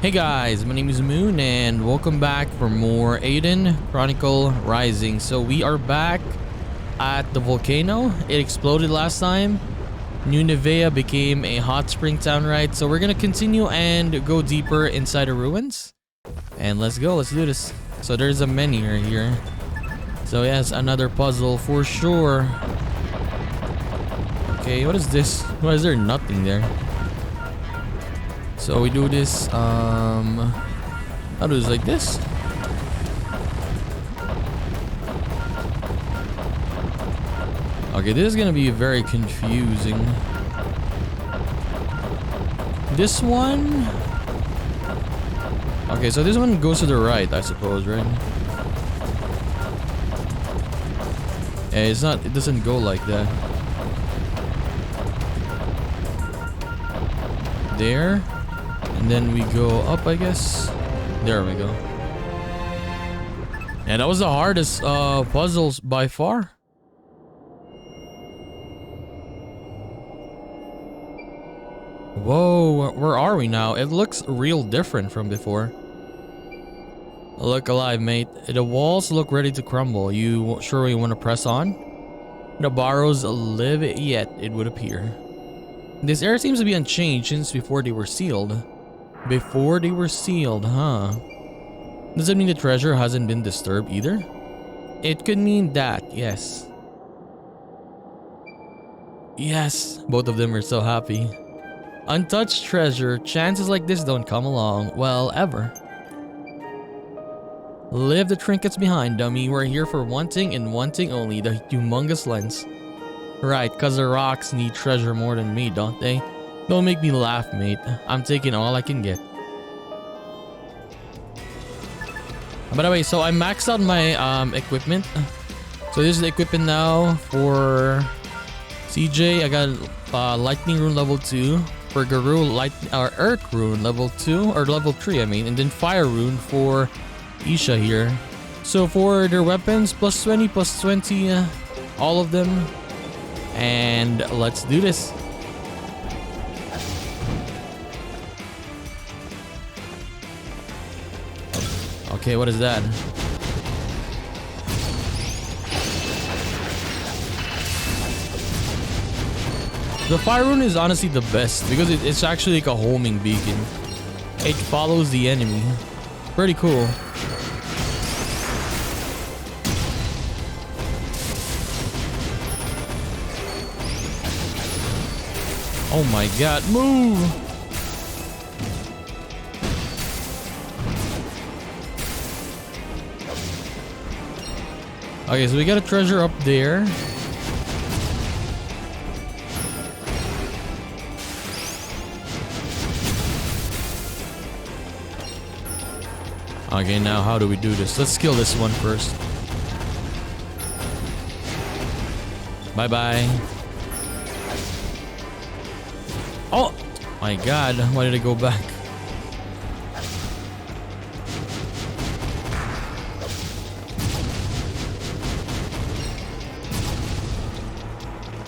Hey guys, my name is Moon and welcome back for more Eiyuden Chronicle Rising. So we are back at the volcano. It exploded last time. New Nevea became a hot spring town, right? So we're gonna continue and go deeper inside the ruins. And let's go, let's do this. So there's a menu right here. So yes, another puzzle for sure. Okay, what is this? Why is there nothing there? So we do this, how do this like this? Okay, this is gonna be very confusing. This one? Okay, so this one goes to the right, I suppose, right? Yeah, it's not, it doesn't go like that. There. And then we go up, I guess. There we go. And that was the hardest puzzles by far. Whoa, where are we now? It looks real different from before. Look alive, mate. The walls look ready to crumble. You sure you want to press on? The BARROWS live yet, it would appear. This area seems to be unchanged since before they were sealed. Before they were sealed, huh? Does it mean the treasure hasn't been disturbed either? It could mean that, yes. Yes, both of them are so happy. Untouched treasure, chances like this don't come along, well, ever. Leave the trinkets behind, dummy. We're here for one thing and one thing only, the humongous lens. Right, cause the rocks need treasure more than me, don't they? Don't make me laugh, mate. I'm taking all I can get. By the way, so I maxed out my equipment. So this is the equipment now for CJ. I got lightning rune level 2. For Guru, earth rune level 2 or level 3, I mean, and then fire rune for Isha here. So for their weapons, plus 20, all of them. And let's do this. Okay, what is that? The fire rune is honestly the best because it's actually like a homing beacon. It follows the enemy. Pretty cool. Oh my god, move! Okay, so we got a treasure up there. Okay, now how do we do this? Let's kill this one first. Bye-bye. Oh my god, why did it go back?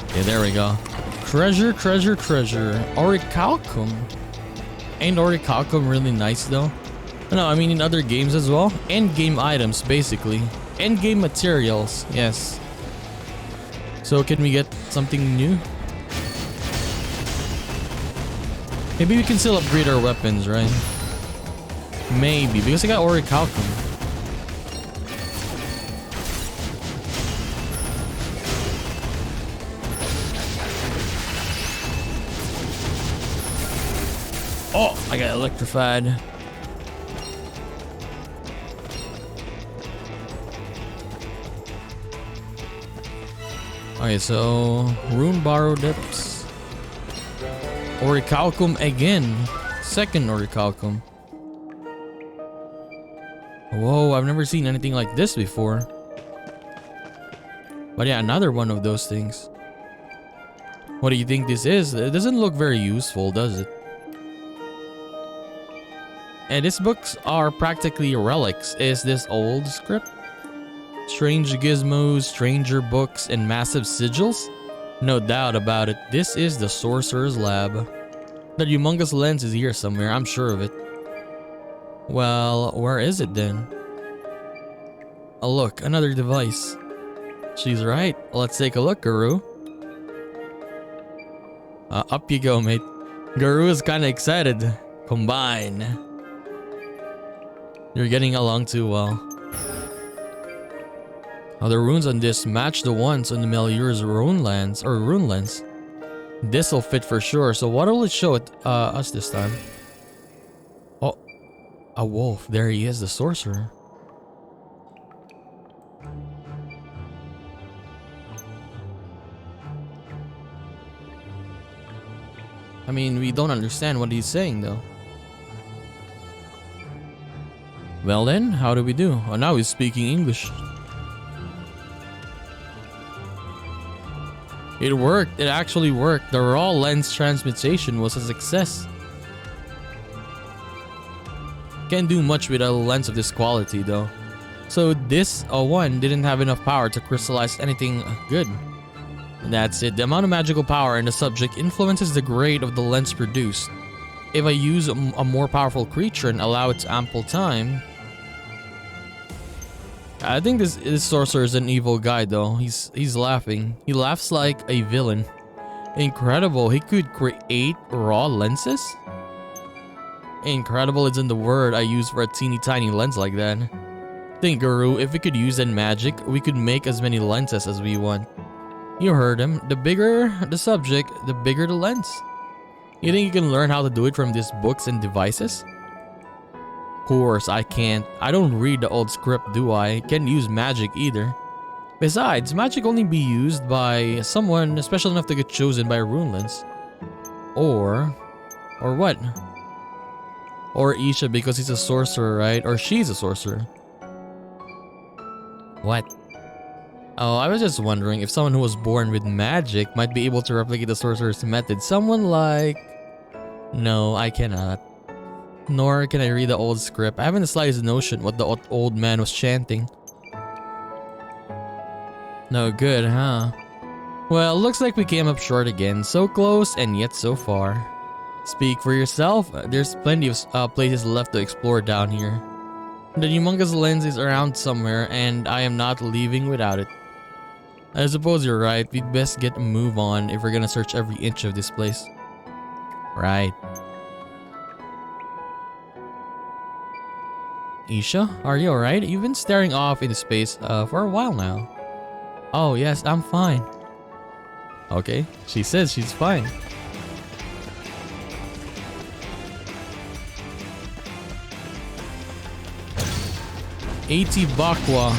Okay, there we go. Treasure, treasure, treasure. Orichalcum. Ain't Orichalcum really nice though? No, I mean in other games as well. End game items, basically. End game materials, yes. So can we get something new? Maybe we can still upgrade our weapons, right? Maybe, because I got Orichalcum. Oh, I got electrified. Okay, so rune borrow dips. Orichalcum again. Second Orichalcum. Whoa, I've never seen anything like this before. But yeah, another one of those things. What do you think this is? It doesn't look very useful, does it? And these books are practically relics. Is this old script? Strange gizmos, stranger books, and massive sigils? No doubt about it, this is the Sorcerer's Lab. That humongous lens is here somewhere, I'm sure of it. Well, where is it then? Oh look, another device. She's right. Let's take a look, Guru. Up you go, mate. Guru is kinda excited. Combine. You're getting along too well. The runes on this match the ones on the Melur's rune lens. This'll fit for sure. So what will it show us this time? Oh, a wolf. There he is, the sorcerer. I mean, we don't understand what he's saying though. Well then, how do we do? Oh, now he's speaking English. It worked. It actually worked. The raw lens transmutation was a success. Can't do much with a lens of this quality though. So this one didn't have enough power to crystallize anything good. And that's it. The amount of magical power in the subject influences the grade of the lens produced. If I use a more powerful creature and allow it ample time... I think this sorcerer is an evil guy though. He's laughing. He laughs like a villain. Incredible. He could create raw lenses? Incredible isn't the word I use for a teeny tiny lens like that. Think, Guru, if we could use that magic, we could make as many lenses as we want. You heard him. The bigger the subject, the bigger the lens. You think you can learn how to do it from these books and devices? Of course, I can't. I don't read the old script, do I? Can't use magic either. Besides, magic only be used by someone special enough to get chosen by a rune lens. Or what? Or Isha because he's a sorcerer, right? Or she's a sorcerer. What? Oh, I was just wondering if someone who was born with magic might be able to replicate the sorcerer's method. Someone like... No, I cannot. Nor can I read the old script. I haven't the slightest notion what the old man was chanting. No good, huh? Well, looks like we came up short again. So close and yet so far. Speak for yourself. There's plenty of places left to explore down here. The humongous lens is around somewhere and I am not leaving without it. I suppose you're right. We'd best get a move on if we're gonna search every inch of this place. Right. Isha, are you alright? You've been staring off into space for a while now. Oh yes, I'm fine. Okay, she says she's fine. Bakwa.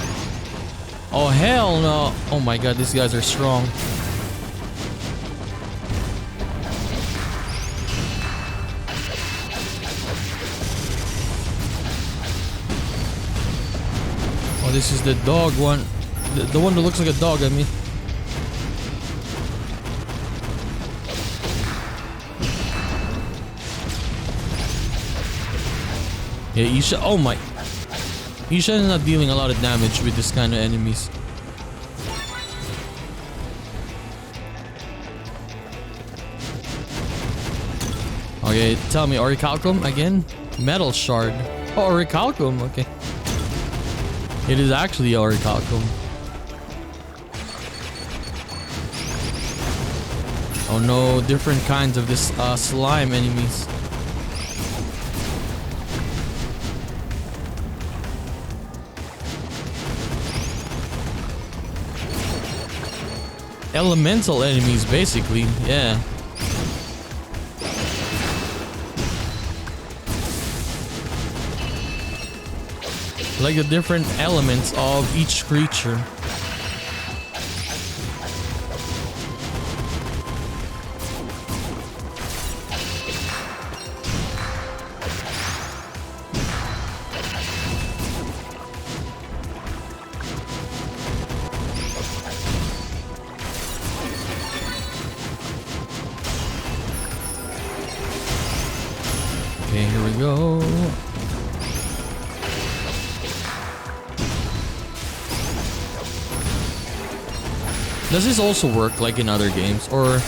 Oh hell no. Oh my god, these guys are strong. Oh, this is the dog one. The one that looks like a dog, I mean. Yeah, Isha. Oh my. Isha is not dealing a lot of damage with this kind of enemies. Okay, tell me, Orichalcum again? Metal shard. Oh, Orichalcum, okay. It is actually Orichalcum. Oh no, different kinds of this slime enemies. Elemental enemies, basically, yeah. Like the different elements of each creature. Okay, here we go. Does this also work like in other games, or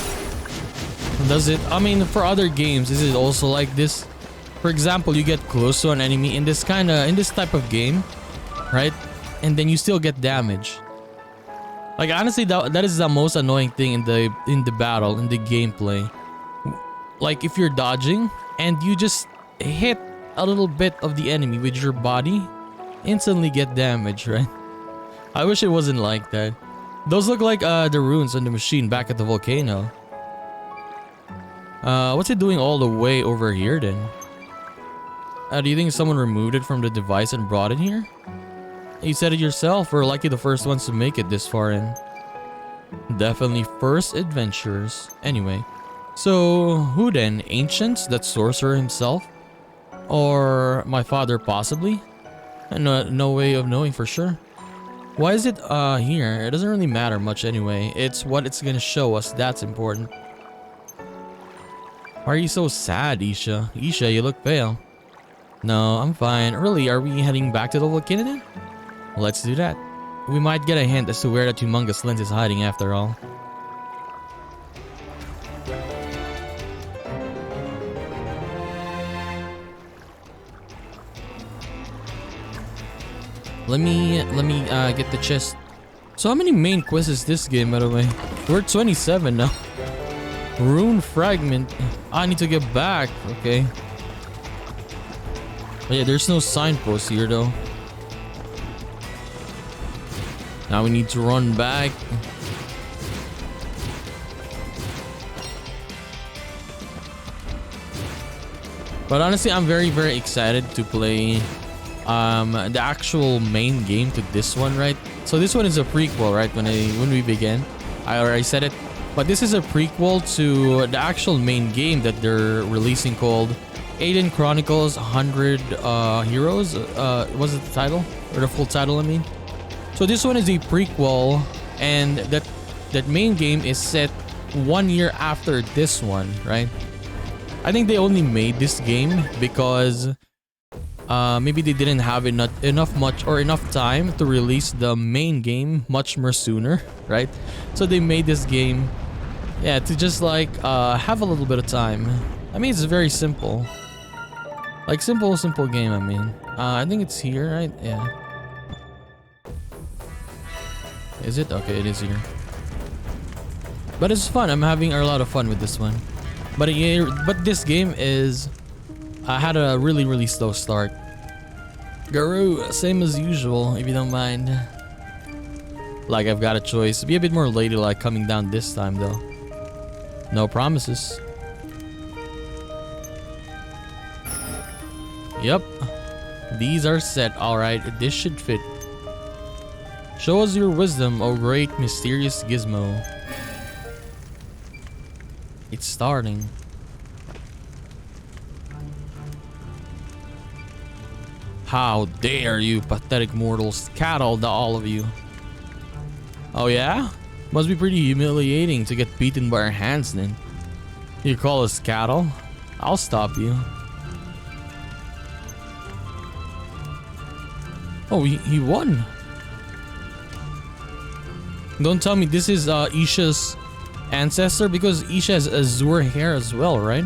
does it? I mean, for other games, is it also like this? For example, you get close to an enemy in this type of game, right? And then you still get damage. Like honestly, that is the most annoying thing in the battle, in the gameplay. Like if you're dodging and you just hit a little bit of the enemy with your body, instantly get damage, right? I wish it wasn't like that. Those look like the runes on the machine back at the volcano. What's it doing all the way over here then? Do you think someone removed it from the device and brought it here? You said it yourself, we're likely the first ones to make it this far in. Definitely first adventurers. Anyway, so who then? Ancients? That sorcerer himself? Or my father possibly? No way of knowing for sure. Why is it here? It doesn't really matter much anyway. It's what it's gonna show us that's important. Why are you so sad, Isha? Isha, you look pale. No, I'm fine. Really, are we heading back to the volcano then? Let's do that. We might get a hint as to where that humongous lens is hiding after all. Let me get the chest. So how many main quests is this game, by the way? We're at 27 now. Rune fragment. I need to get back. Okay. Oh, yeah, there's no signpost here though. Now we need to run back. But honestly, I'm very excited to play the actual main game to this one, right? So this one is a prequel, right? When we began, I already said it, but this is a prequel to the actual main game that they're releasing called Eiyuden Chronicles 100 Heroes. Was it the title or the full title? I mean, so this one is a prequel, and that main game is set 1 year after this one, right? I think they only made this game because maybe they didn't have enough time to release the main game much more sooner, right? So they made this game, yeah, to just like have a little bit of time. I mean, it's very simple, like simple game. I mean, I think it's here, right? Yeah. Is it? Okay, it is here. But it's fun. I'm having a lot of fun with this one. But this game is had a really slow start. Guru, same as usual, if you don't mind. Like I've got a choice. Be a bit more ladylike coming down this time though. No promises. Yep. These are set. Alright, this should fit. Show us your wisdom, O great mysterious gizmo. It's starting. How dare you, pathetic mortals, cattle to all of you. Oh yeah? Must be pretty humiliating to get beaten by our hands then. You call us cattle? I'll stop you. Oh, he won. Don't tell me this is Isha's ancestor, because Isha has azure hair as well, right?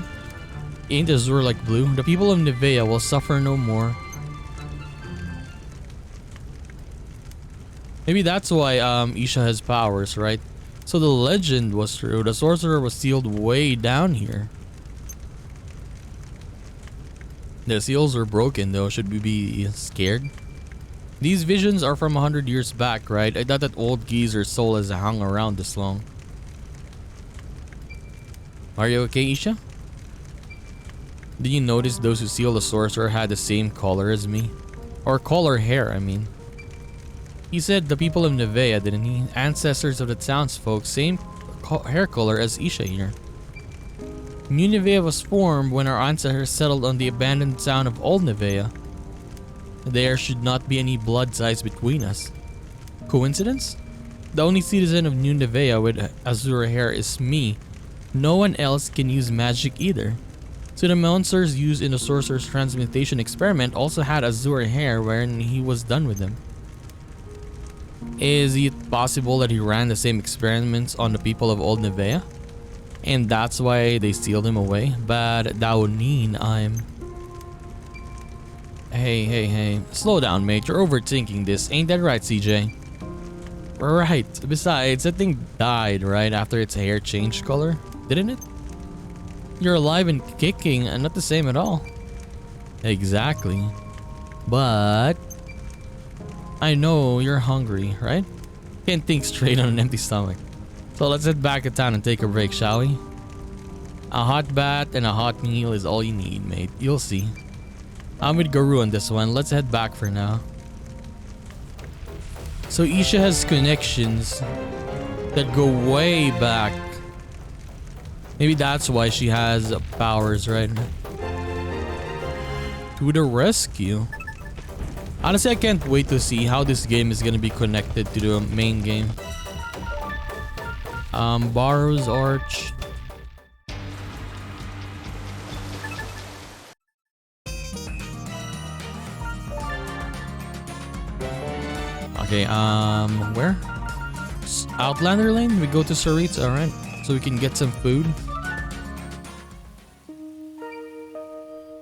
Ain't azure like blue? The people of Nevea will suffer no more. Maybe that's why Isha has powers, right? So the legend was true. The sorcerer was sealed way down here. The seals are broken though. Should we be scared? These visions are from 100 years back, right? I thought that old geezer's soul has hung around this long. Are you okay, Isha? Did you notice those who sealed the sorcerer had the same color as me? Or color hair, I mean. He said the people of Nevea, didn't he? Ancestors of the townsfolk, same hair color as Isha here. New Nevea was formed when our ancestors settled on the abandoned town of Old Nevea. There should not be any blood ties between us. Coincidence? The only citizen of New Nevea with azure hair is me. No one else can use magic either. So the monsters used in the sorcerer's transmutation experiment also had azure hair when he was done with them. Is it possible that he ran the same experiments on the people of Old Nevea? And that's why they sealed him away? But that would mean I'm... Hey. Slow down, mate. You're overthinking this. Ain't that right, CJ? Right. Besides, that thing died right after its hair changed color, didn't it? You're alive and kicking and not the same at all. Exactly. But I know you're hungry, right? Can't think straight on an empty stomach. So let's head back to town and take a break, shall we? A hot bath and a hot meal is all you need, mate. You'll see. I'm with Guru on this one. Let's head back for now. So Isha has connections that go way back. Maybe that's why she has powers, right? To the rescue. Honestly, I can't wait to see how this game is gonna be connected to the main game. Barrow's Arch. Okay, where? Outlander Lane? We go to Sarita, alright. So we can get some food.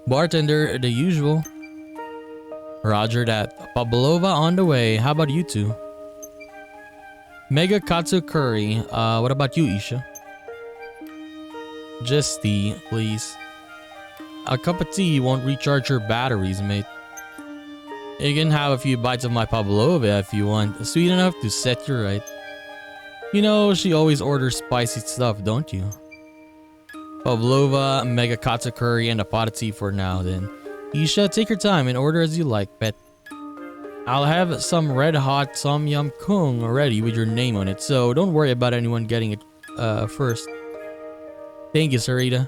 Bartender, the usual. Roger that. Pavlova on the way. How about you two? Mega Katsu Curry. What about you, Isha? Just tea, please. A cup of tea won't recharge your batteries, mate. You can have a few bites of my Pavlova if you want. Sweet enough to set you right. You know, she always orders spicy stuff, don't you? Pavlova, Mega Katsu Curry, and a pot of tea for now then. Isha, take your time and order as you like, pet. I'll have some red hot Tom Yum Kung ready with your name on it, so don't worry about anyone getting it first. Thank you, Sarita.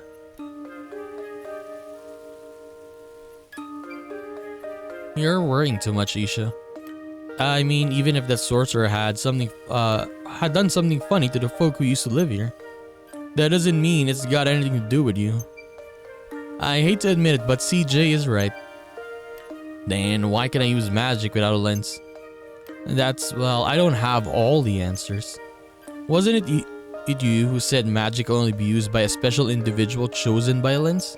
You're worrying too much, Isha. I mean, even if that sorcerer had done something funny to the folk who used to live here, that doesn't mean it's got anything to do with you. I hate to admit it, but CJ is right. Then why can I use magic without a lens? Well, I don't have all the answers. Wasn't it you who said magic only be used by a special individual chosen by a lens?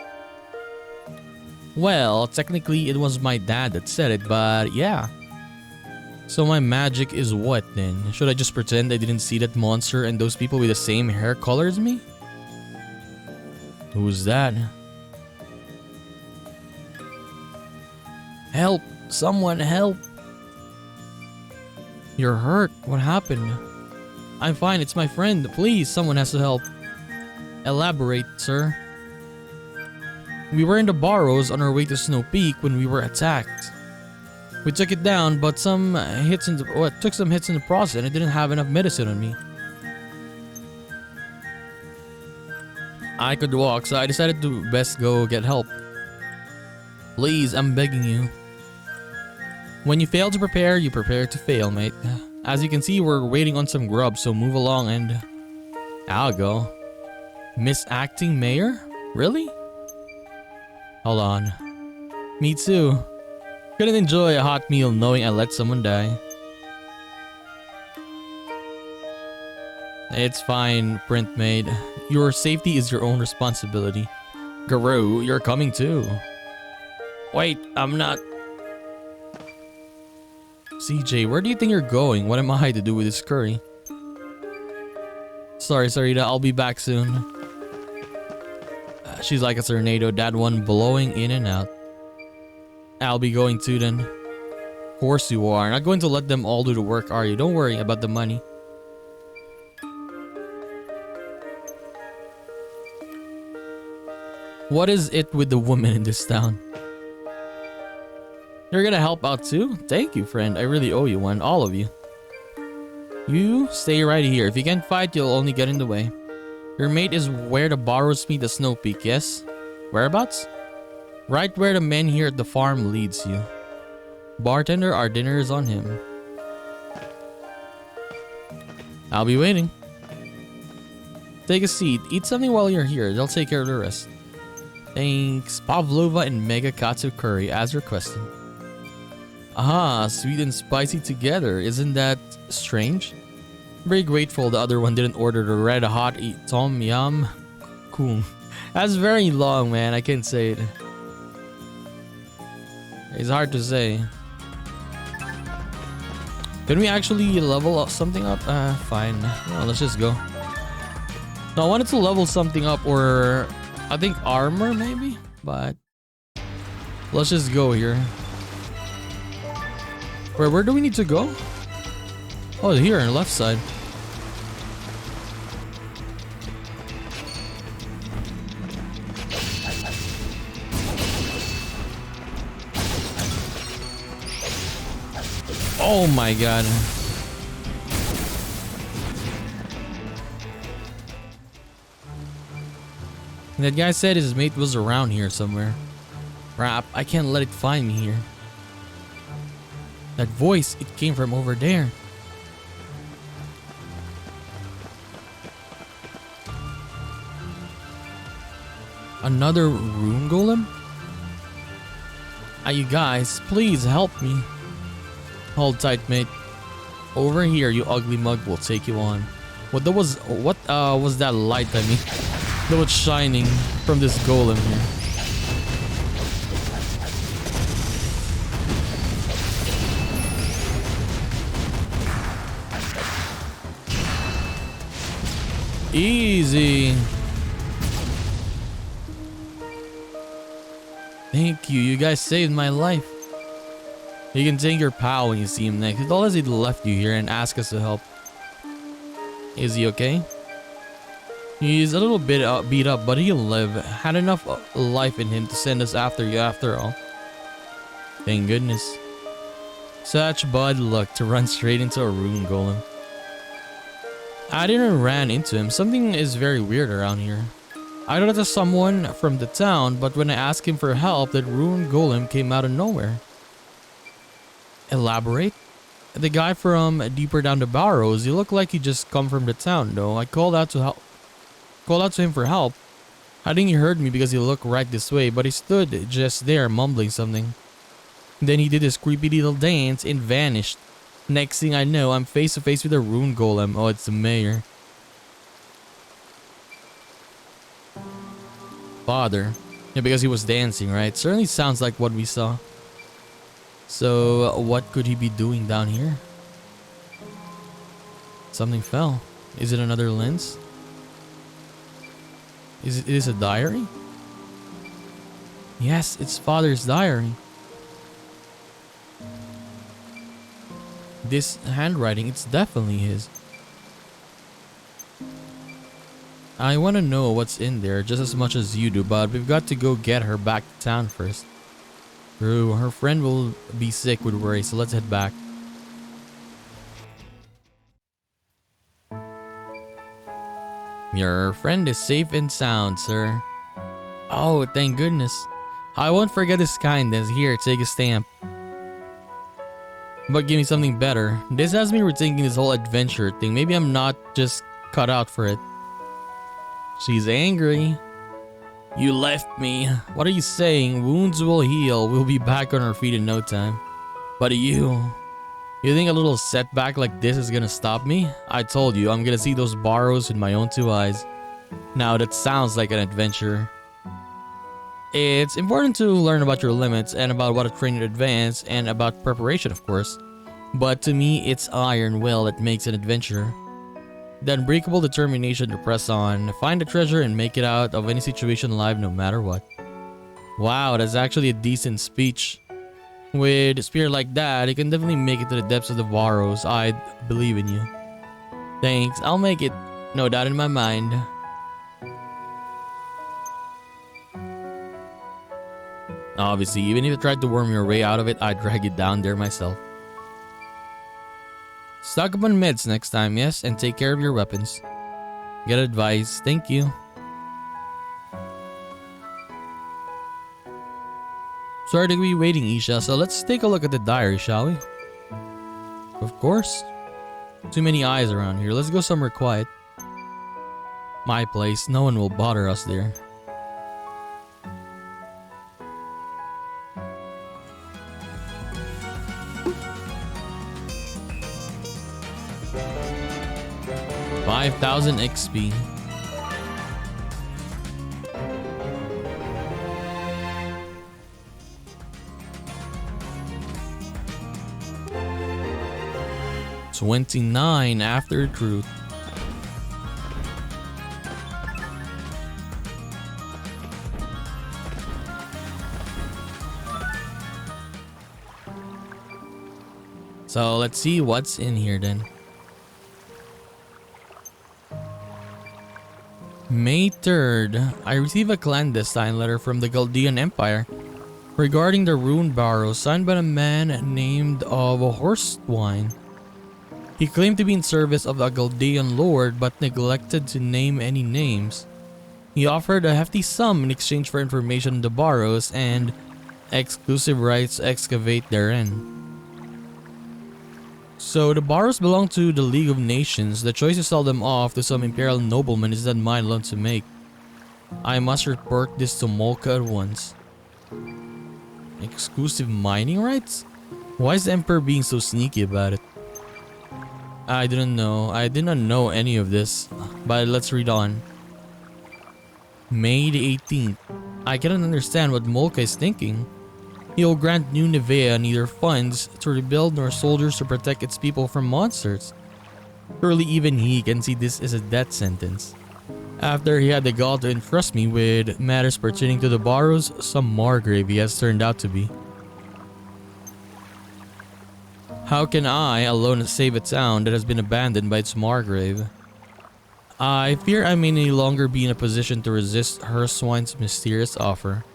Well, technically it was my dad that said it, but yeah. So my magic is what then? Should I just pretend I didn't see that monster and those people with the same hair color as me? Who's that? Help! Someone help! You're hurt. What happened? I'm fine. It's my friend. Please, someone has to help. Elaborate, sir. We were in the Barrows on our way to Snow Peak when we were attacked. We took it down, but took some hits in the process, and it didn't have enough medicine on me. I could walk, so I decided to best go get help. Please, I'm begging you. When you fail to prepare, you prepare to fail, mate. As you can see, we're waiting on some grub, so move along and... I'll go. Misacting mayor? Really? Hold on. Me too. Couldn't enjoy a hot meal knowing I let someone die. It's fine, print maid. Your safety is your own responsibility. Guru, you're coming too. Wait, I'm not... CJ, where do you think you're going? What am I to do with this curry? Sorry, Sarita, I'll be back soon. She's like a tornado, that one blowing in and out. I'll be going too then. Of course you are. Not going to let them all do the work, are you? Don't worry about the money. What is it with the woman in this town? You're gonna help out too? Thank you, friend. I really owe you one. All of you. You stay right here. If you can't fight, you'll only get in the way. Your mate is where the Barrows meet the Snow Peak, yes? Whereabouts? Right where the man here at the farm leads you. Bartender, our dinner is on him. I'll be waiting. Take a seat. Eat something while you're here. They'll take care of the rest. Thanks. Pavlova and Mega Katsu Curry as requested. Aha, sweet and spicy together. Isn't that strange? Very grateful the other one didn't order the red hot Tom Yum Kung. That's very long, man. I can't say it. It's hard to say. Can we actually level up something up? Fine. Well, let's just go. No, I wanted to level something up, or I think armor maybe, but let's just go here. Where do we need to go? Oh, here on the left side. Oh my god. That guy said his mate was around here somewhere. Crap, I can't let it find me here. That voice, it came from over there. Another rune golem? You guys, please help me. Hold tight, mate. Over here, you ugly mug, will take you on. What was that light, I mean? That was shining from this golem here. Easy. Thank you. You guys saved my life. You can take your pal when you see him next. He told us he left you here and asked us to help. Is he okay? He's a little bit beat up, but he'll live. Had enough life in him to send us after you after all. Thank goodness. Such bad luck to run straight into a rune golem. I didn't ran into him. Something is very weird around here. I thought it was someone from the town, but when I asked him for help, that rune golem came out of nowhere. Elaborate? The guy from deeper down the barrows, he looked like he just come from the town though. I called out to him for help. I think he heard me because he looked right this way, but he stood just there mumbling something. Then he did his creepy little dance and vanished. Next thing I know, I'm face to face with a rune golem. Oh, it's the mayor. Father. Yeah, because he was dancing, right? Certainly sounds like what we saw. So, what could he be doing down here? Something fell. Is it another lens? Is it a diary? Yes, it's father's diary. This handwriting, it's definitely his. I want to know what's in there just as much as you do, but we've got to go get her back to town first. True, her friend will be sick with worry, so let's head back. Your friend is safe and sound, sir. Oh, thank goodness. I won't forget his kindness. Here, take a stamp. But give me something better. This has me rethinking this whole adventure thing. Maybe I'm not just cut out for it. She's angry. You left me. What are you saying? Wounds will heal. We'll be back on our feet in no time. But you think a little setback like this is gonna stop me? I told you, I'm gonna see those barrows with my own two eyes. Now that sounds like an adventure. It's important to learn about your limits and about what to train in advance and about preparation, of course. But to me, it's iron will that makes an adventure. The unbreakable determination to press on, find the treasure and make it out of any situation alive no matter what. Wow, that's actually a decent speech. With a spirit like that, you can definitely make it to the depths of the Barrows. I believe in you. Thanks, I'll make it. No doubt in my mind. Obviously, even if you tried to worm your way out of it, I'd drag you down there myself. Stock up on meds next time, yes? And take care of your weapons. Get advice. Thank you. Sorry to be waiting, Isha, so let's take a look at the diary, shall we? Of course. Too many eyes around here. Let's go somewhere quiet. My place. No one will bother us there. $5,000 XP. 29 after truth. So let's see what's in here then. May 3rd, I received a clandestine letter from the Chaldean Empire regarding the rune barrows signed by a man named of Horsewine. He claimed to be in service of the Chaldean lord but neglected to name any names. He offered a hefty sum in exchange for information on the barrows and exclusive rights to excavate therein. So the barrows belong to the League of Nations. The choice to sell them off to some imperial nobleman is not mine alone to make. I must report this to Molka at once. Exclusive mining rights? Why is the Emperor being so sneaky about it? I didn't know. I did not know any of this. But let's read on. May the 18th. I cannot understand what Molka is thinking. He will grant New Nevea neither funds to rebuild nor soldiers to protect its people from monsters. Surely even he can see this as a death sentence. After he had the gall to entrust me with matters pertaining to the barrows, some Margrave he has turned out to be. How can I alone save a town that has been abandoned by its Margrave? I fear I may no longer be in a position to resist Herswine's mysterious offer.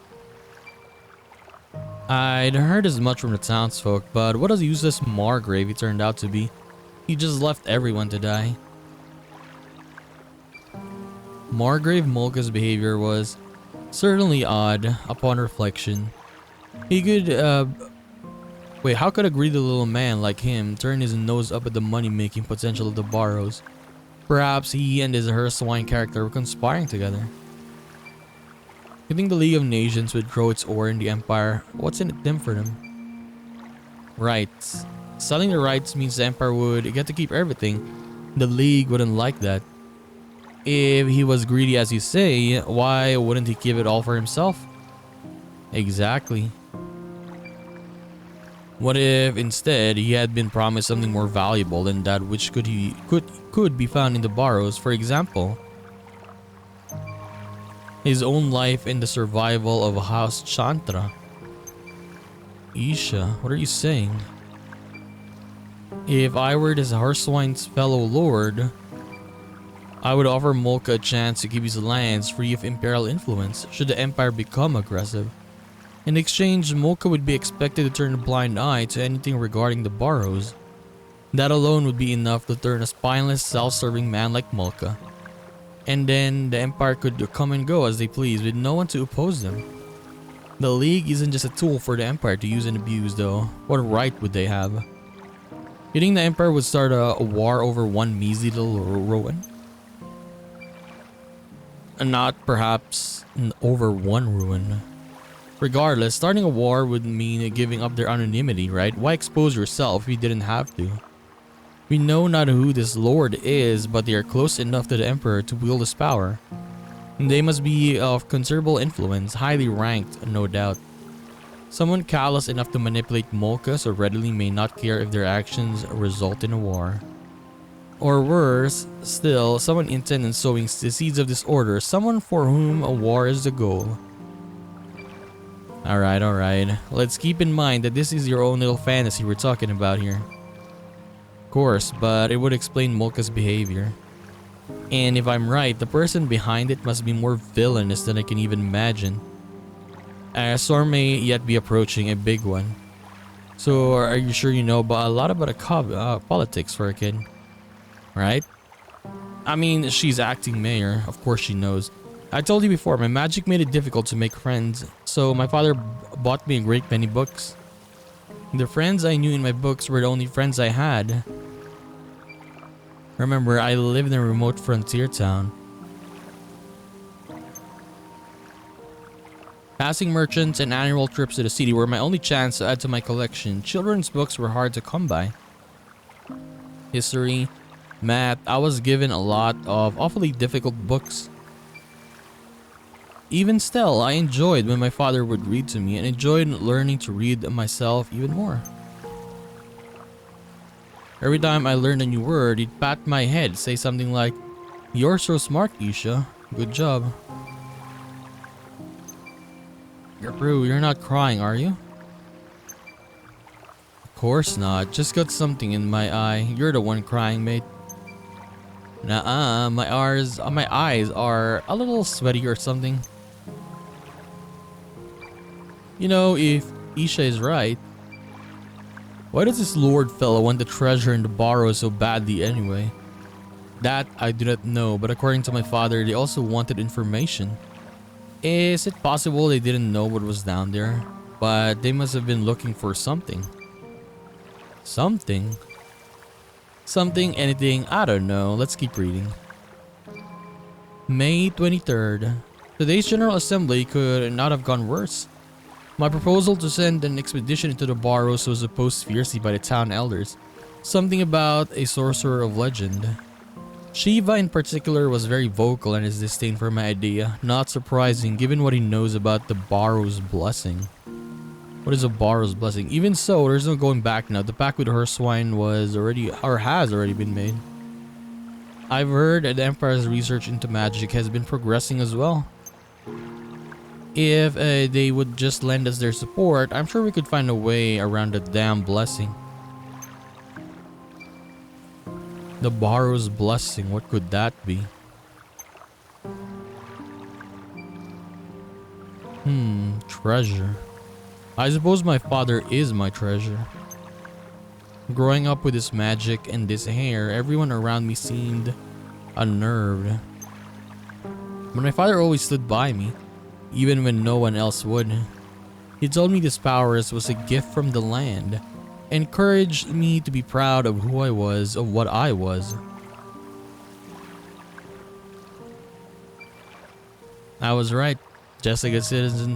I'd heard as much from the townsfolk, but what a useless Margrave he turned out to be. He just left everyone to die. Margrave Molka's behavior was certainly odd upon reflection. He could, how could a greedy little man like him turn his nose up at the money-making potential of the Barrows? Perhaps he and his Herswine character were conspiring together. You think the League of Nations would throw its oar in the Empire? What's in it then for them? Rights. Selling the rights means the Empire would get to keep everything. The League wouldn't like that. If he was greedy as you say, why wouldn't he give it all for himself? Exactly. What if instead he had been promised something more valuable than that which could be found in the Barrows? For example, his own life and the survival of House Chantra. Isha, what are you saying? If I were this Herswine's fellow lord, I would offer Molka a chance to keep his lands free of imperial influence should the Empire become aggressive. In exchange, Molka would be expected to turn a blind eye to anything regarding the Barrows. That alone would be enough to turn a spineless, self-serving man like Molka. And then the Empire could come and go as they please with no one to oppose them. The League isn't just a tool for the Empire to use and abuse though. What right would they have? You think the Empire would start a war over one measly little ruin? And not perhaps over one ruin. Regardless, starting a war would mean giving up their anonymity, right? Why expose yourself if you didn't have to? We know not who this lord is, but they are close enough to the Emperor to wield his power. And they must be of considerable influence, highly ranked, no doubt. Someone callous enough to manipulate Molka so readily may not care if their actions result in a war. Or worse still, someone intent on sowing the seeds of disorder, someone for whom a war is the goal. Alright. Let's keep in mind that this is your own little fantasy we're talking about here. Of course, but it would explain Molka's behavior. And if I'm right, the person behind it must be more villainous than I can even imagine. A storm may yet be approaching, a big one. So are you sure you know a lot about politics for a kid? Right? I mean, she's acting mayor, of course she knows. I told you before, my magic made it difficult to make friends, so my father bought me a great many books. The friends I knew in my books were the only friends I had. Remember, I live in a remote frontier town. Passing merchants and annual trips to the city were my only chance to add to my collection. Children's books were hard to come by. History, math, I was given a lot of awfully difficult books. Even still, I enjoyed when my father would read to me and enjoyed learning to read myself even more. Every time I learned a new word, he'd pat my head, say something like, "You're so smart, Isha. Good job." You're not crying, are you? Of course not. Just got something in my eye. You're the one crying, mate. Nuh-uh, my eyes are a little sweaty or something. You know, if Isha is right, why does this lord fellow want the treasure and the BARROWS so badly anyway? That I do not know, but according to my father, they also wanted information. Is it possible they didn't know what was down there? But they must have been looking for something. Something? Something, anything, I don't know. Let's keep reading. May 23rd. Today's General Assembly could not have gone worse. My proposal to send an expedition into the BARROWS was opposed fiercely by the town elders. Something about a sorcerer of legend. Shiva in particular was very vocal in his disdain for my idea. Not surprising given what he knows about the BARROWS blessing. What is a BARROWS blessing? Even so, there's no going back now. The pact with her swine was already, or has already been made. I've heard that the Empire's research into magic has been progressing as well. If they would just lend us their support, I'm sure we could find a way around the damn blessing. The BARROWS blessing, what could that be? Treasure. I suppose my father is my treasure. Growing up with this magic and this hair, everyone around me seemed unnerved. But my father always stood by me, even when no one else would. He told me this powers was a gift from the land, encouraged me to be proud of who I was, of what I was. I was right. Just like the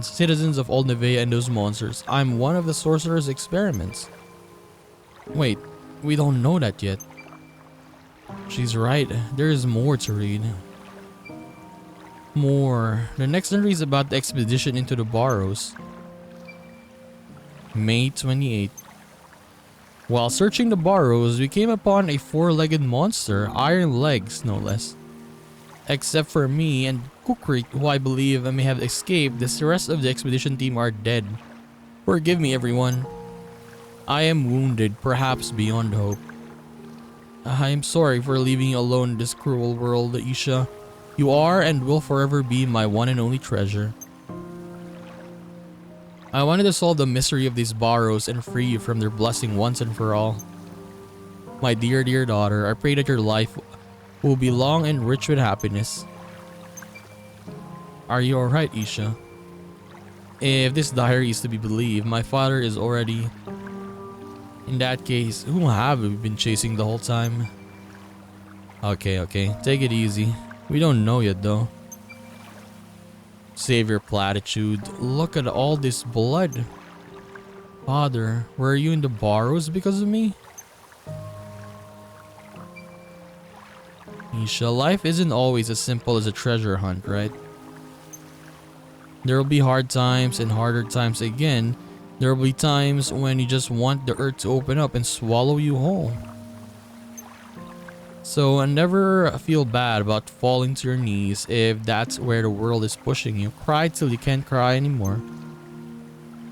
citizens of Old Nevea and those monsters, I'm one of the sorcerer's experiments. Wait, we don't know that yet. She's right, there is more to read. More. The next entry is about the expedition into the BARROWS. May 28th. While searching the BARROWS, we came upon a four-legged monster, iron legs no less. Except for me and Kukri, who I believe may have escaped, the rest of the expedition team are dead. Forgive me, everyone. I am wounded, perhaps beyond hope. I am sorry for leaving you alone in this cruel world, Isha. You are and will forever be my one and only treasure. I wanted to solve the mystery of these BARROWS and free you from their blessing once and for all. My dear, dear daughter, I pray that your life will be long and rich with happiness. Are you alright, Isha? If this diary is to be believed, my father is already... In that case, who have we been chasing the whole time? Okay, take it easy. We don't know yet though. Save your platitude. Look at all this blood. Father, were you in the BARROWS because of me? Isha, life isn't always as simple as a treasure hunt, right? There will be hard times and harder times again. There will be times when you just want the earth to open up and swallow you whole. So never feel bad about falling to your knees if that's where the world is pushing you. Cry till you can't cry anymore.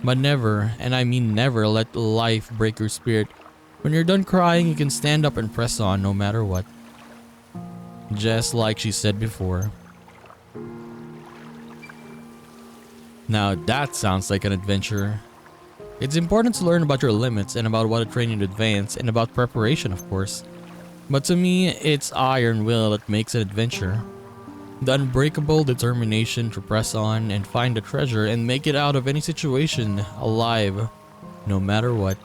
But never, and I mean never, let life break your spirit. When you're done crying, you can stand up and press on no matter what. Just like she said before. Now that sounds like an adventure. It's important to learn about your limits and about what to train in advance and about preparation, of course. But to me, it's iron will that makes an adventure. The unbreakable determination to press on and find the treasure and make it out of any situation alive, no matter what.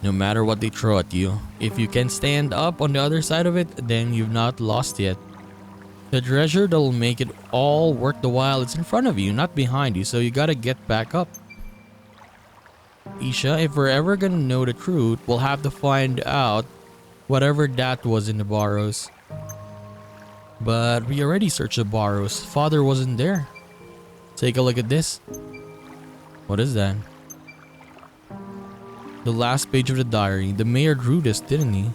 No matter what they throw at you, if you can stand up on the other side of it, then you've not lost yet. The treasure that'll make it all worth the while is in front of you, not behind you, so you gotta get back up. Isha, if we're ever gonna know the truth, we'll have to find out whatever that was in the BARROWS. But we already searched the BARROWS. Father wasn't there. Take a look at this. What is that? The last page of the diary. The mayor drew this, didn't he?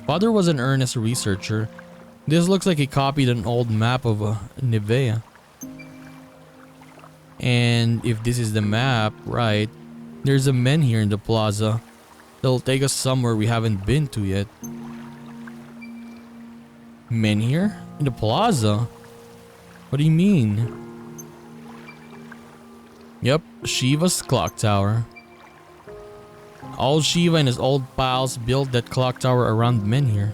Father was an earnest researcher. This looks like he copied an old map of Nivea. And if this is the map, right, there's a men here in the plaza. They'll take us somewhere we haven't been to yet. Men here? In the plaza? What do you mean? Yep, Shiva's clock tower. Old Shiva and his old pals built that clock tower around men here.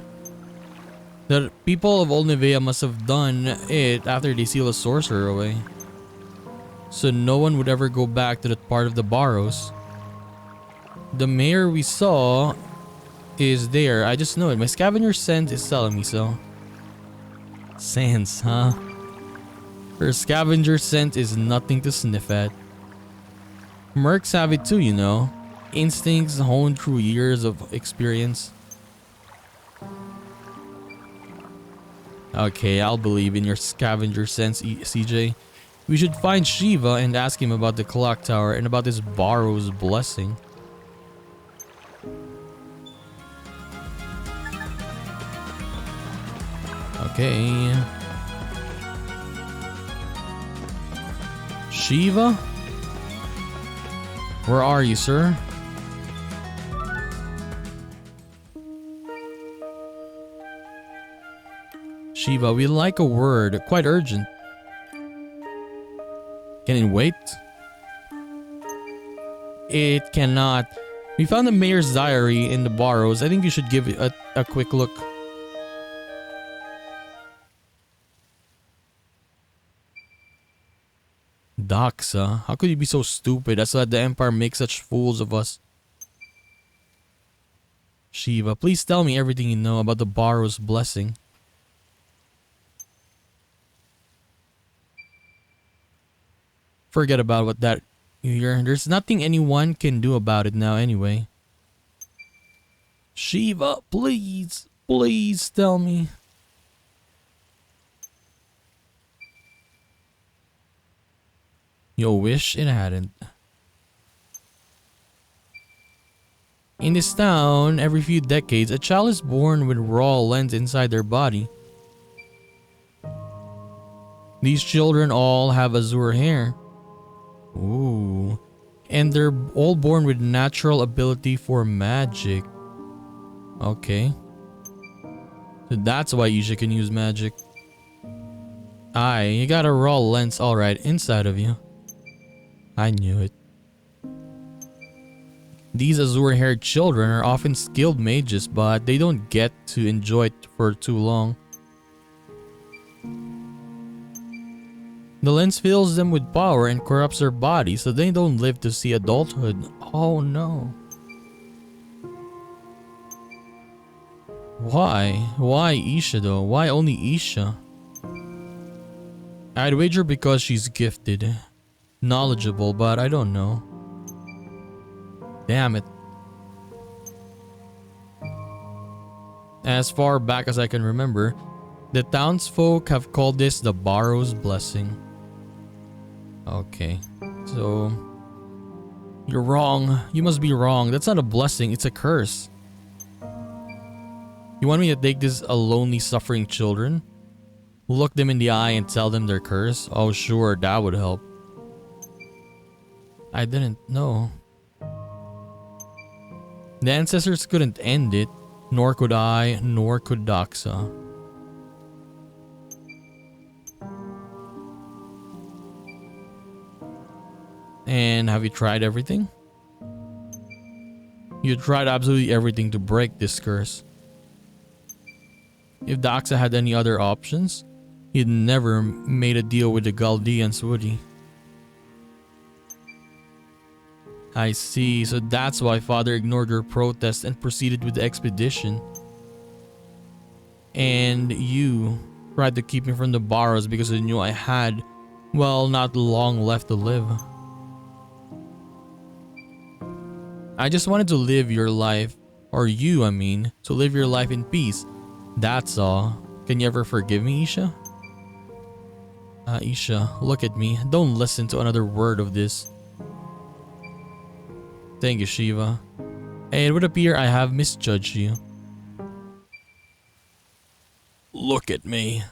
The people of Old Nivea must have done it after they sealed the sorcerer away. So no one would ever go back to that part of the Barrows. The mayor we saw is there. I just know it. My scavenger sense is telling me so. Sense, huh? Her scavenger scent is nothing to sniff at. Mercs have it too, you know. Instincts honed through years of experience. Okay, I'll believe in your scavenger sense, CJ. We should find Shiva and ask him about the clock tower and about this Barrow's blessing. Okay. Shiva? Where are you, sir? Shiva, we'd like a word, quite urgent. Can it wait? It cannot. We found the mayor's diary in the Barrows. I think you should give it a quick look. Doxa, how could you be so stupid? That's why the Empire makes such fools of us. Shiva, please tell me everything you know about the Barrow's blessing. Forget about what that you hear. There's nothing anyone can do about it now anyway. Shiva, please, please tell me. You wish it hadn't. In this town, every few decades, a child is born with raw lens inside their body. These children all have azure hair. Ooh. And they're all born with natural ability for magic. Okay. So that's why Isha can use magic. Aye, you got a raw lens alright inside of you. I knew it. These azure-haired children are often skilled mages, but they don't get to enjoy it for too long. The lens fills them with power and corrupts their body, so they don't live to see adulthood. Oh no. Why? Why Isha though? Why only Isha? I'd wager because she's gifted. Knowledgeable, but I don't know. Damn it. As far back as I can remember, the townsfolk have called this the Barrow's blessing. Okay, so you're wrong. You must be wrong. That's not a blessing, it's a curse. You want me to take this lonely, suffering children, look them in the eye and tell them they're cursed? Oh sure, that would help. I didn't know. The ancestors couldn't end it, nor could I, nor could Doxa. And have you tried everything? You tried absolutely everything to break this curse. If Doxa had any other options, he'd never made a deal with the Galdeans, would he? I see, so that's why Father ignored your protest and proceeded with the expedition. And you tried to keep me from the Barrows because you knew I had, well, not long left to live. I just wanted to live your life, or you, I mean, to live your life in peace. That's all. Can you ever forgive me, Isha? Isha, look at me. Don't listen to another word of this. Thank you, Shiva. It would appear I have misjudged you. Look at me.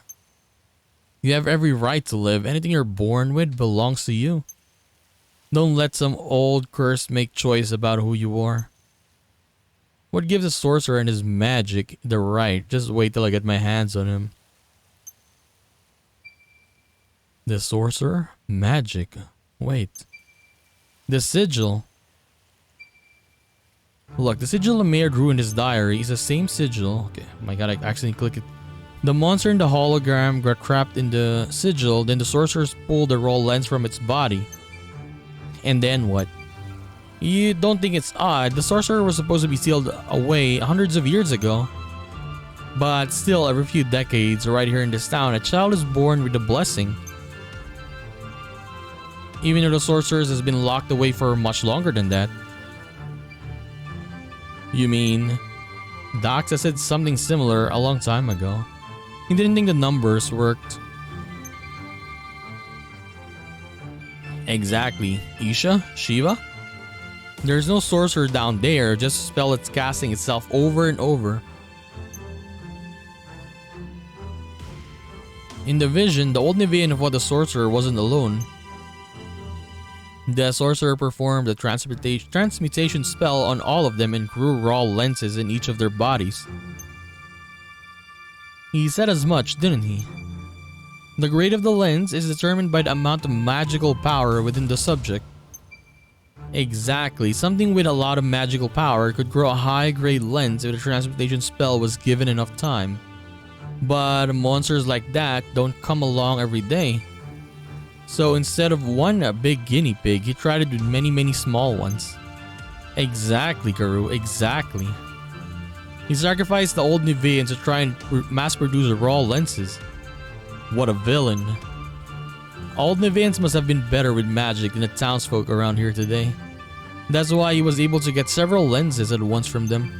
You have every right to live. Anything you're born with belongs to you. Don't let some old curse make choice about who you are. What gives a sorcerer and his magic the right? Just wait till I get my hands on him. The sorcerer? Magic. Wait. The sigil. Look, the sigil the mayor drew in his diary is the same sigil. Okay, oh my god, I accidentally clicked it. The monster in the hologram got trapped in the sigil, then the sorcerers pulled the raw lens from its body. And then what? You don't think it's odd? The sorcerer was supposed to be sealed away hundreds of years ago. But still, every few decades, right here in this town, a child is born with a blessing. Even though the sorceress has been locked away for much longer than that. You mean, Doxa said something similar a long time ago. He didn't think the numbers worked. Exactly. Isha? Shiva? There's no sorcerer down there, just a spell that's casting itself over and over. In the vision, the old Nevian of what the sorcerer wasn't alone. The sorcerer performed a transmutation spell on all of them and grew raw lenses in each of their bodies. He said as much, didn't he? The grade of the lens is determined by the amount of magical power within the subject. Exactly, something with a lot of magical power could grow a high-grade lens if the transmutation spell was given enough time. But monsters like that don't come along every day. So instead of one big guinea pig, he tried it with many small ones. Exactly, Guru, exactly. He sacrificed the old Nevian to try and mass-produce raw lenses. What a villain. Old Nevians must have been better with magic than the townsfolk around here today. That's why he was able to get several lenses at once from them.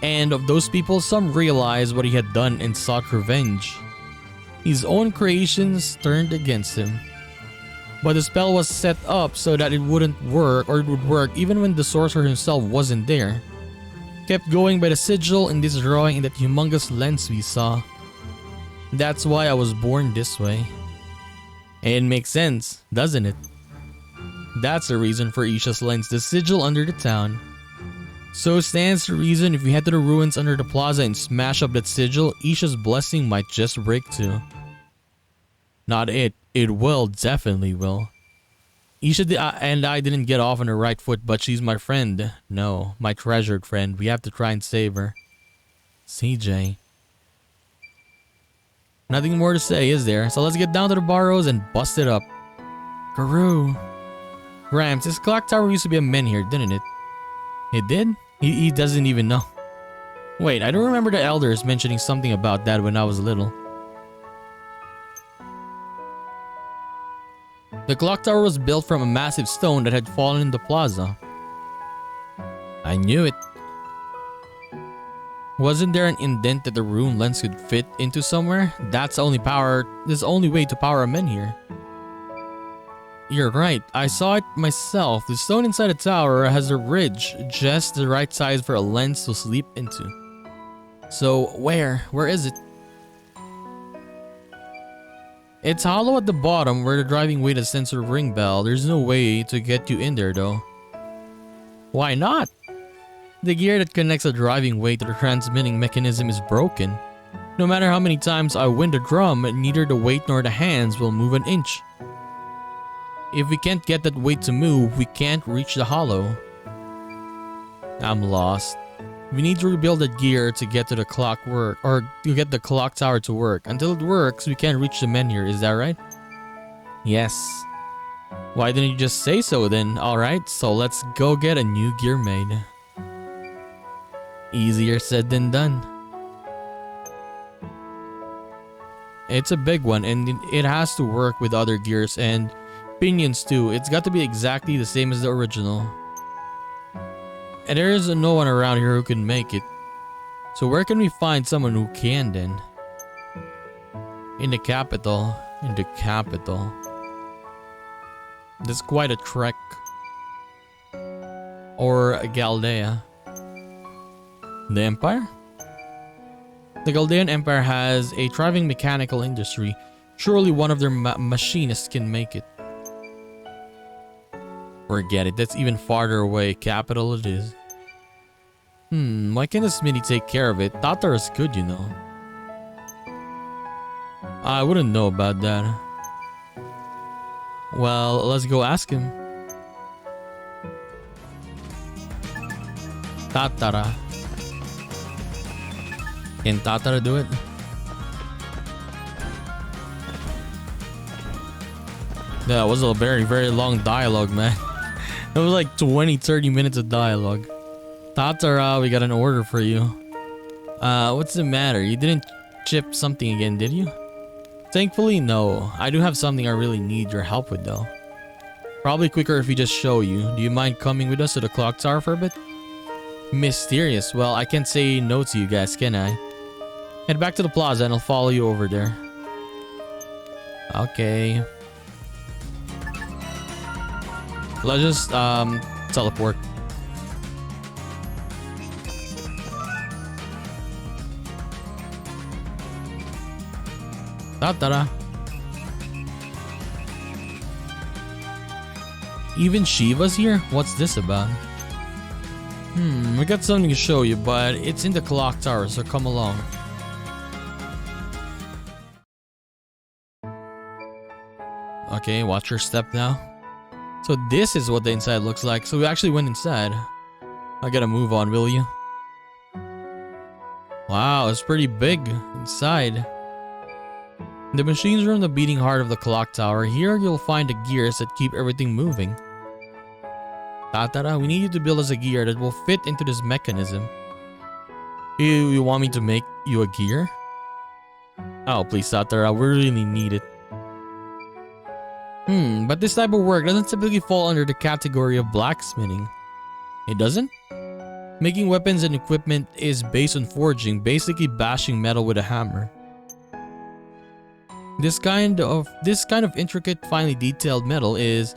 And of those people, some realized what he had done and sought revenge. His own creations turned against him. But the spell was set up so that it wouldn't work, or it would work even when the sorcerer himself wasn't there. Kept going by the sigil in this drawing and that humongous lens we saw. That's why I was born this way. It makes sense, doesn't it? That's the reason for Isha's lens, the sigil under the town. So stands to reason if we head to the ruins under the plaza and smash up that sigil, Isha's blessing might just break too. Not it will, definitely will. Isha and I didn't get off on the right foot, but she's my friend. No, my treasured friend. We have to try and save her. CJ. Nothing more to say, is there? So let's get down to the Barrows and bust it up. Guru. Rams, this clock tower used to be a menhir, didn't it? It did? He doesn't even know. Wait, I don't remember the elders mentioning something about that when I was little. The clock tower was built from a massive stone that had fallen in the plaza. I knew it. Wasn't there an indent that the rune lens could fit into somewhere? That's the only way to power a menhir. You're right, I saw it myself. The stone inside the tower has a ridge, just the right size for a lens to sleep into. So where is it? It's hollow at the bottom where the driving weight ascends to the ring bell. There's no way to get you in there though. Why not? The gear that connects the driving weight to the transmitting mechanism is broken. No matter how many times I wind the drum, neither the weight nor the hands will move an inch. If we can't get that weight to move, we can't reach the hollow. I'm lost. We need to rebuild that gear to get to the clock work, or to get the clock tower to work. Until it works, we can't reach the menhir, is that right? Yes. Why didn't you just say so then? Alright, so let's go get a new gear made. Easier said than done. It's a big one and it has to work with other gears and pinions too. It's got to be exactly the same as the original. And there is no one around here who can make it. So where can we find someone who can then? In the capital. In the capital. That's quite a trek. or Galdea? The Empire? The Galdean Empire has a thriving mechanical industry. Surely one of their machinists can make it. Forget it, that's even farther away. Capital it is. Why can't the Smithy take care of it? Tatar is good, you know. I wouldn't know about that. Well, let's go ask him. Tatara. Can Tatara do it? That was a very, very long dialogue, man. It was like 20-30 minutes of dialogue. Tatara, we got an order for you. What's the matter? You didn't chip something again, did you? Thankfully, no. I do have something I really need your help with, though. Probably quicker if we just show you. Do you mind coming with us to the clock tower for a bit? Mysterious. Well, I can't say no to you guys, can I? Head back to the plaza and I'll follow you over there. Okay. Let's just teleport. Ta-da. Even Shiva's here? What's this about? We got something to show you, but it's in the clock tower, so come along. Okay, watch your step now. So this is what the inside looks like. So we actually went inside. I gotta move on, will you? Wow, it's pretty big inside. The machines are in the beating heart of the clock tower. Here you'll find the gears that keep everything moving. Tatara, we need you to build us a gear that will fit into this mechanism. You want me to make you a gear? Oh, please, Tatara, we really need it. But this type of work doesn't typically fall under the category of blacksmithing. It doesn't? Making weapons and equipment is based on forging, basically bashing metal with a hammer. This kind of intricate, finely detailed metal is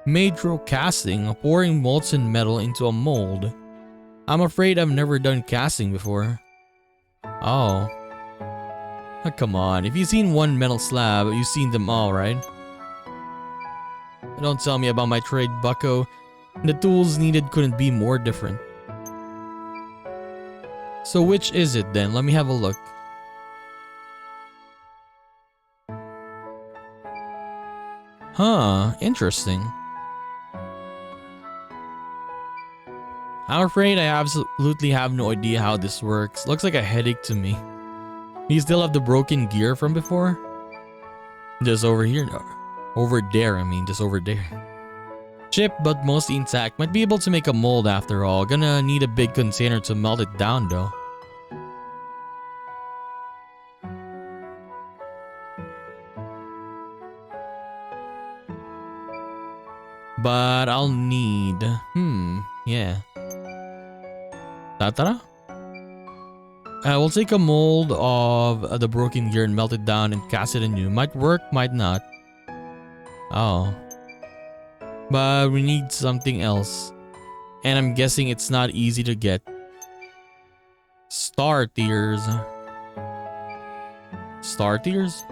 made through casting, pouring molten metal into a mold. I'm afraid I've never done casting before. Oh. Come on, if you've seen one metal slab, you've seen them all, right? Don't tell me about my trade, bucko. The tools needed couldn't be more different. So which is it then? Let me have a look. Huh, interesting. I'm afraid I absolutely have no idea how this works. Looks like a headache to me. Do you still have the broken gear from before? Just over here? No. Over there, I mean, just over there. Chipped but mostly intact. Might be able to make a mold after all. Gonna need a big container to melt it down though. But I'll need... yeah. Tatara? We'll take a mold of the broken gear and melt it down and cast it anew. Might work, might not. Oh. But we need something else. And I'm guessing it's not easy to get. Star tears. Star tears?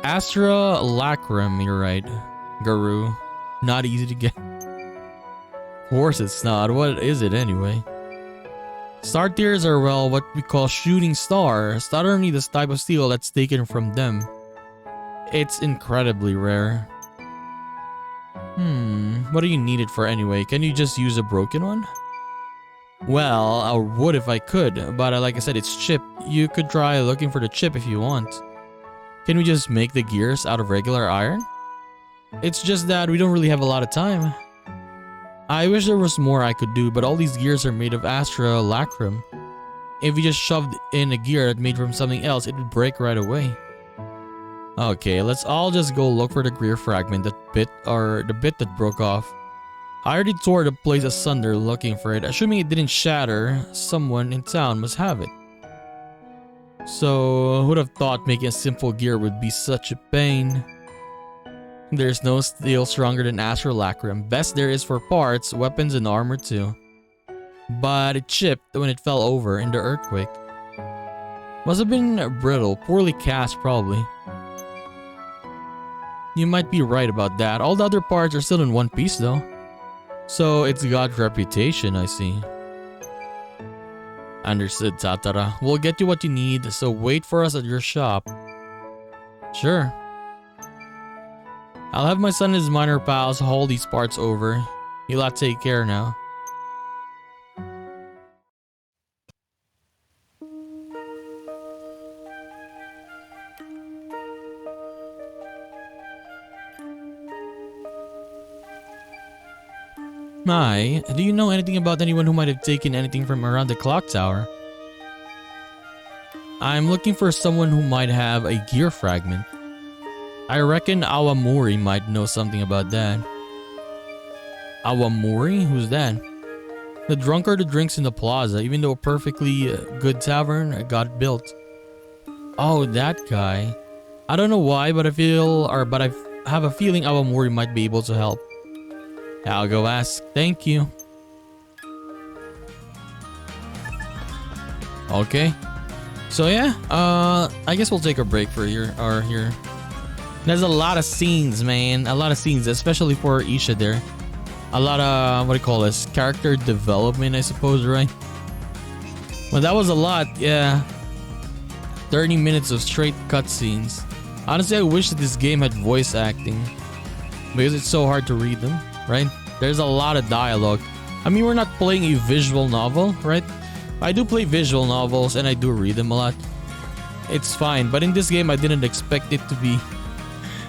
Astra lacrum, you're right. Guru. Not easy to get. Of course it's not. What is it anyway? Star tears are, well, what we call shooting stars. Not only this type of steel that's taken from them. It's incredibly rare. What do you need it for anyway? Can you just use a broken one? Well, I would if I could, but like I said, it's chip. You could try looking for the chip if you want. Can we just make the gears out of regular iron? It's just that we don't really have a lot of time. I wish there was more I could do, but all these gears are made of Astra lacrum. If we just shoved in a gear that made from something else, it would break right away. Okay, let's all just go look for the gear fragment, the bit that broke off. I already tore the place asunder looking for it. Assuming it didn't shatter, someone in town must have it. So, who would have thought making a simple gear would be such a pain? There's no steel stronger than astrolacrum. Best there is for parts, weapons, and armor too. But it chipped when it fell over in the earthquake. Must have been brittle, poorly cast probably. You might be right about that. All the other parts are still in one piece though. So it's got reputation, I see. Understood, Tatara. We'll get you what you need, so wait for us at your shop. Sure. I'll have my son and his minor pals haul these parts over. He'll have to take care now. Hi, do you know anything about anyone who might have taken anything from around the clock tower? I'm looking for someone who might have a gear fragment. I reckon Awamori might know something about that. Awamori? Who's that? The drunkard who drinks in the plaza, even though a perfectly good tavern got built. Oh, that guy. I don't know why, but I have a feeling Awamori might be able to help. I'll go ask. Thank you. Okay. So yeah, I guess we'll take a break for here. There's a lot of scenes, man. A lot of scenes, especially for Isha there. A lot of, what do you call this? Character development, I suppose, right? Well, that was a lot, yeah. 30 minutes of straight cutscenes. Honestly, I wish that this game had voice acting. Because it's so hard to read them, right? There's a lot of dialogue. I mean, we're not playing a visual novel, right? I do play visual novels and I do read them a lot. It's fine, but in this game, I didn't expect it to be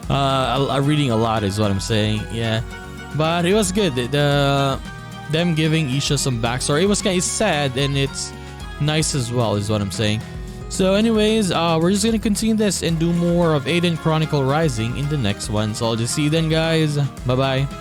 reading a lot is what I'm saying, yeah. But it was good. Them giving Isha some backstory. It was kind of sad and it's nice as well is what I'm saying. So anyways, we're just gonna continue this and do more of Eiyuden Chronicle Rising in the next one. So I'll just see you then, guys. Bye bye.